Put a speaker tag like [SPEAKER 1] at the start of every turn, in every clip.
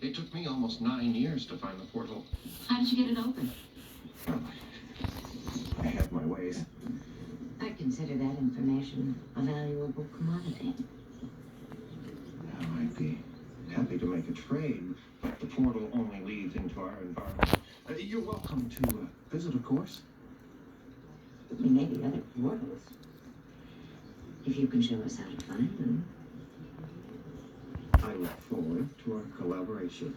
[SPEAKER 1] It took me almost 9 years to find the portal.
[SPEAKER 2] How did you get it open?
[SPEAKER 1] I have my ways.
[SPEAKER 2] I consider that information a valuable commodity.
[SPEAKER 1] I'd be happy to make a trade, but the portal only leads into our environment. You're welcome to visit, of course.
[SPEAKER 2] There may be other portals. If you can show us how to find them.
[SPEAKER 1] I look forward to our collaboration.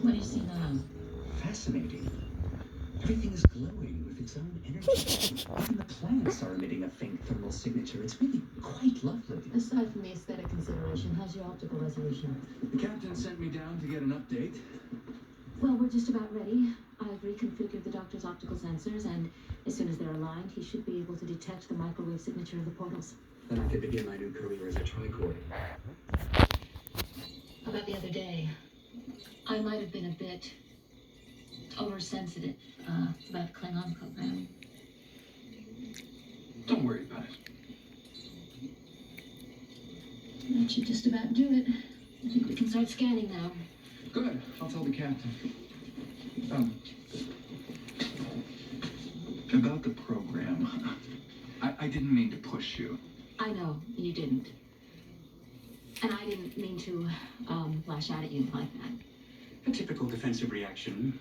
[SPEAKER 2] What do you see now?
[SPEAKER 3] Fascinating. Everything is glowing with its own energy. Even the plants are emitting a faint thermal signature. It's really quite lovely.
[SPEAKER 2] Aside from the aesthetic consideration, how's your optical resolution?
[SPEAKER 4] The captain sent me down to get an update.
[SPEAKER 2] Well, we're just about ready. I've reconfigured the doctor's optical sensors, and as soon as they're aligned, he should be able to detect the microwave signature of the portals.
[SPEAKER 3] Then I could begin my new career as a tricorder.
[SPEAKER 2] How about the other day? I might have been a bit oversensitive about the Klingon program.
[SPEAKER 4] Don't worry about it.
[SPEAKER 2] That should just about do it. I think we can start scanning now.
[SPEAKER 4] Good. I'll tell the captain. About the program. I didn't mean to push you.
[SPEAKER 2] I know, you didn't. And I didn't mean to lash out at you like that.
[SPEAKER 3] A typical defensive reaction,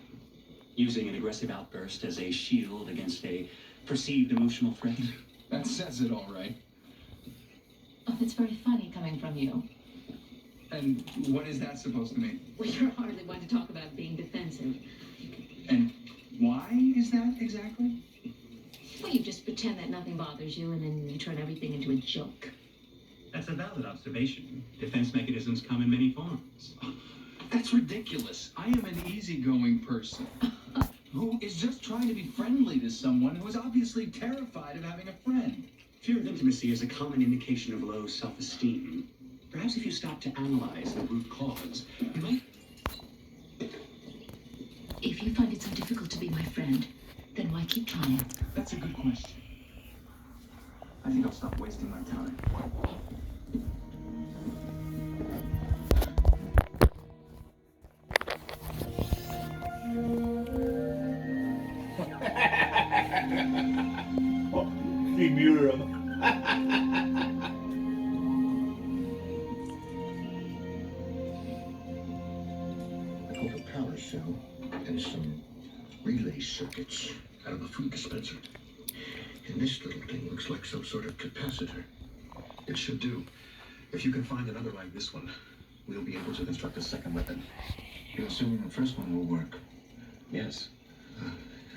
[SPEAKER 3] using an aggressive outburst as a shield against a perceived emotional threat.
[SPEAKER 4] That says it all right.
[SPEAKER 2] Oh, it's very funny coming from you.
[SPEAKER 4] And what is that supposed to mean?
[SPEAKER 2] Well, you're hardly one to talk about being defensive.
[SPEAKER 4] And why is that exactly?
[SPEAKER 2] Well, you just pretend that nothing bothers you, and then you turn everything into a joke.
[SPEAKER 3] That's a valid observation. Defense mechanisms come in many forms.
[SPEAKER 4] That's ridiculous. I am an easygoing person who is just trying to be friendly to someone who is obviously terrified of having a friend.
[SPEAKER 3] Fear of intimacy is a common indication of low self-esteem. Perhaps if you stop to analyze the root cause, you might...
[SPEAKER 2] If you find it so difficult to be my friend, then why keep trying?
[SPEAKER 4] That's a good question. I think I'll stop wasting my time.
[SPEAKER 1] I pulled a power cell and some relay circuits out of a food dispenser. And this little thing looks like some sort of capacitor. It should do. If you can find another like this one, we'll be able to construct a second weapon. You're assuming the first one will work?
[SPEAKER 4] Yes.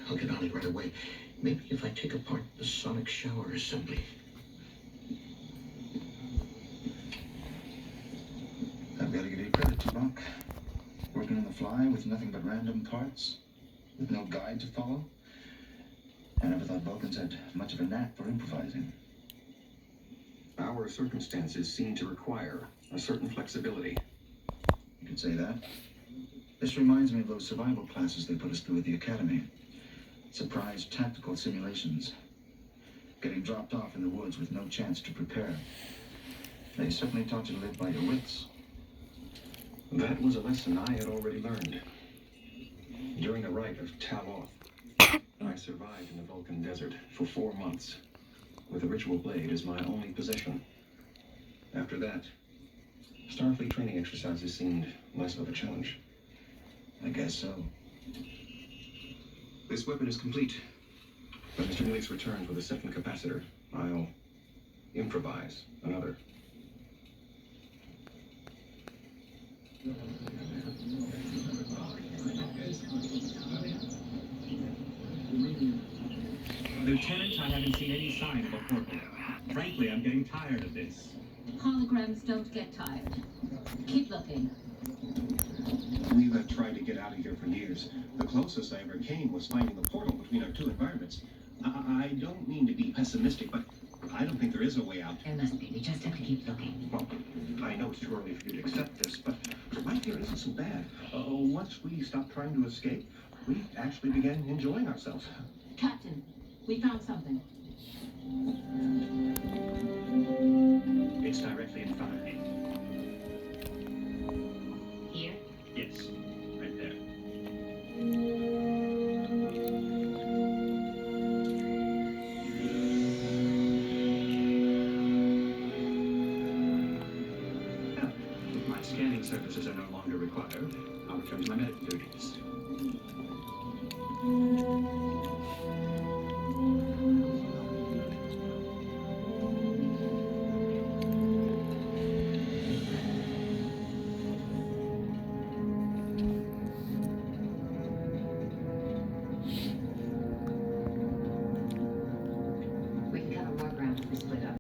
[SPEAKER 1] I'll get on it right away. Maybe if I take apart the sonic shower assembly. I've got to give you credit to Buck. Working on the fly with nothing but random parts, with no guide to follow. I never thought Vulcans had much of a knack for improvising.
[SPEAKER 5] Our circumstances seem to require a certain flexibility.
[SPEAKER 1] You could say that. This reminds me of those survival classes they put us through at the academy. Surprise tactical simulations. Getting dropped off in the woods with no chance to prepare. They certainly taught you to live by your wits.
[SPEAKER 5] That was a lesson I had already learned. During the rite of Taloth, I survived in the Vulcan desert for 4 months, with a ritual blade as my only possession. After that, Starfleet training exercises seemed less of a challenge.
[SPEAKER 1] I guess so.
[SPEAKER 5] This weapon is complete. When Mr. Neelix returns with a second capacitor, I'll improvise another.
[SPEAKER 3] Lieutenant, I haven't seen any sign of a portal. Frankly, I'm getting tired of this.
[SPEAKER 2] Holograms don't get tired. Keep looking.
[SPEAKER 1] We've tried to get out of here for years. The closest I ever came was finding the portal between our two environments. I don't mean to be pessimistic, but I don't think there is a way out.
[SPEAKER 2] There must be. We just have to keep looking.
[SPEAKER 1] Well, I know
[SPEAKER 5] it's too early for you to accept this, but life here isn't so bad. Once we stopped trying to escape, we actually began enjoying ourselves.
[SPEAKER 2] Captain, we found something.
[SPEAKER 3] It's directly in front of me.
[SPEAKER 2] Here?
[SPEAKER 3] Yes, right there. Now, if my scanning services are no longer required, I'll return to my medical duties.